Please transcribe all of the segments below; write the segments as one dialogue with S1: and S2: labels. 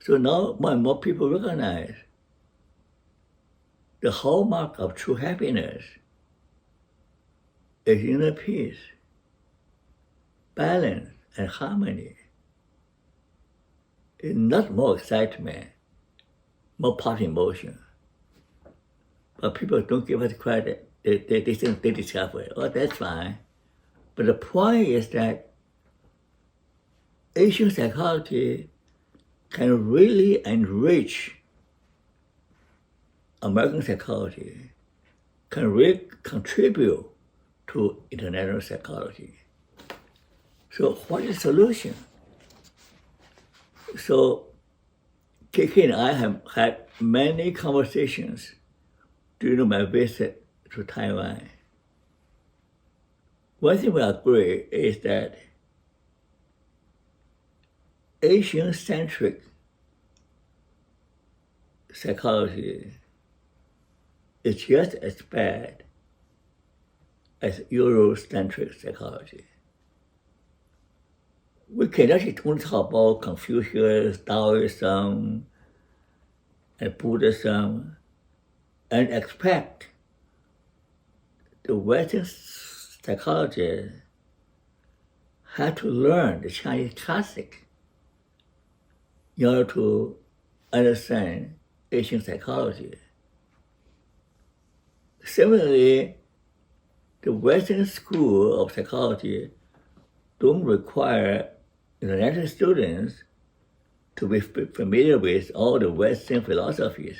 S1: So now more and more people recognize the hallmark of true happiness is inner peace, balance, and harmony. It's not more excitement, more positive emotion. But people don't give us credit. They think they discover it. Oh, that's fine. But the point is that Asian psychology can really enrich American psychology, can really contribute to international psychology. So what is the solution? So Kiki and I have had many conversations during my visit to Taiwan. One thing we agree is that Asian-centric psychology is just as bad as Eurocentric psychology. We cannot only talk about Confucius, Taoism, and Buddhism, and expect the Western psychologists have to learn the Chinese classic in order to understand Asian psychology. Similarly, the Western school of psychology don't require international students to be familiar with all the Western philosophies.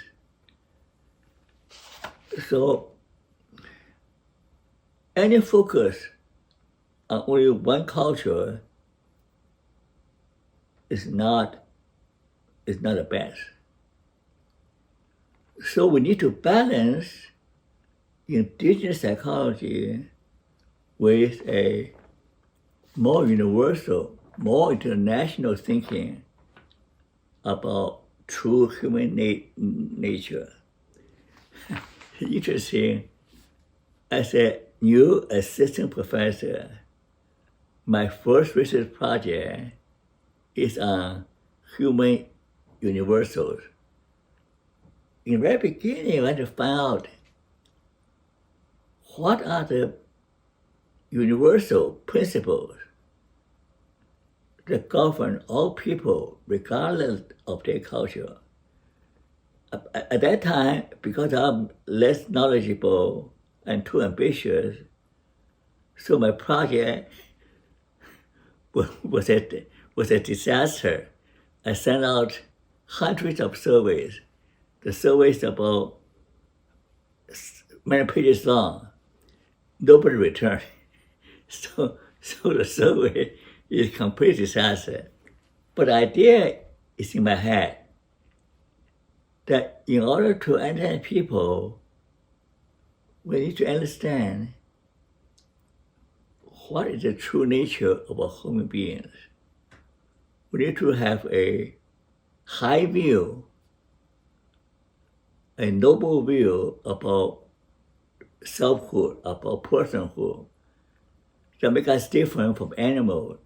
S1: So, any focus on only one culture is not the best. So we need to balance indigenous psychology with a more universal, more international thinking about true human nature. Interesting, as a new assistant professor, my first research project is on human universals. In the very beginning, I want to find out what are the universal principles that govern all people regardless of their culture. At that time, because I'm less knowledgeable and too ambitious, so my project was a disaster. I sent out hundreds of surveys. The surveys about many pages long. Nobody returned. So the survey is a complete disaster. But the idea is in my head that in order to understand people, we need to understand what is the true nature of our human beings. We need to have a high view, a noble view about selfhood, about personhood, that make us different from animals,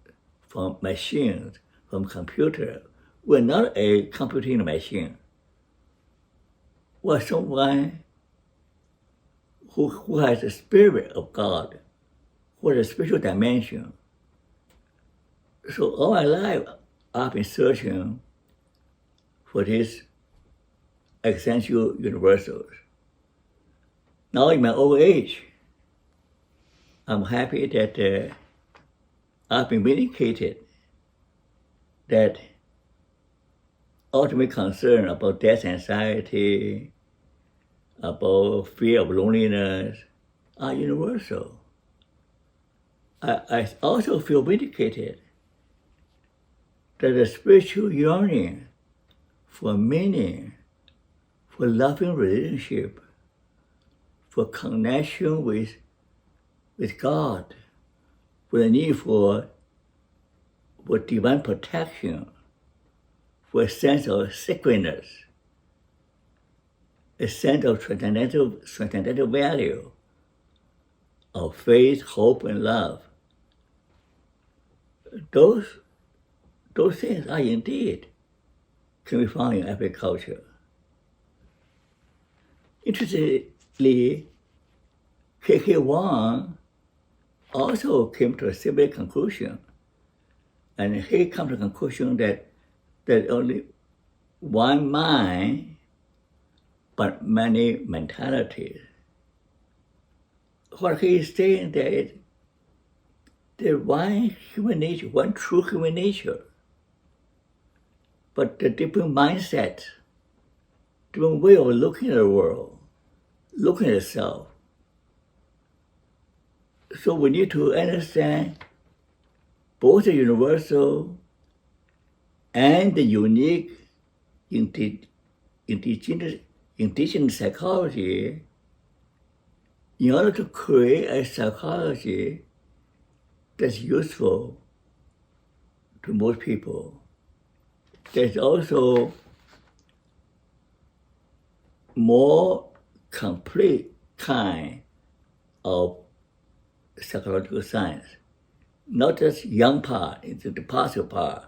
S1: from machines, from computers. We're not a computing machine. We're someone who has the spirit of God, who has a spiritual dimension. So all my life, I've been searching for these essential universals. Now in my old age, I'm happy that I've been vindicated that ultimate concern about death anxiety, about fear of loneliness are universal. I also feel vindicated that the spiritual yearning for meaning, for loving relationship, for connection with God, for the need for divine protection, for a sense of sacredness, a sense of transcendental value of faith, hope, and love. Those things are indeed can be found in every culture. Interestingly, K.K. Wong also came to a similar conclusion, and he came to the conclusion that there's only one mind, but many mentalities. What he is saying that there's one human nature, one true human nature, but the different mindset, different way of looking at the world, looking at itself. So we need to understand both the universal and the unique indigenous psychology in order to create a psychology that's useful to most people. There's also more complete kind of psychological science, not just yang part, it's the positive part,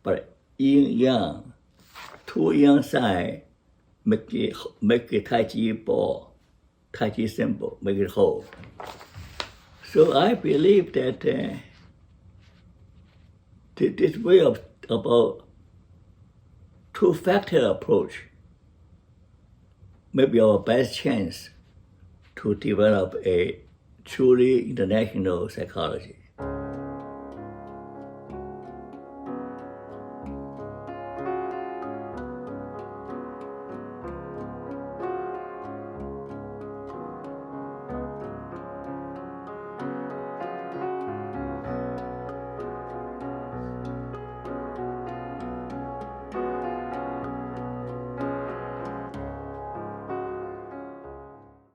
S1: but yin yang, two yang sides make it Tai Chi ball, Tai Chi symbol, make it whole. So I believe that this way of about two-factor approach may be our best chance to develop a truly international psychology.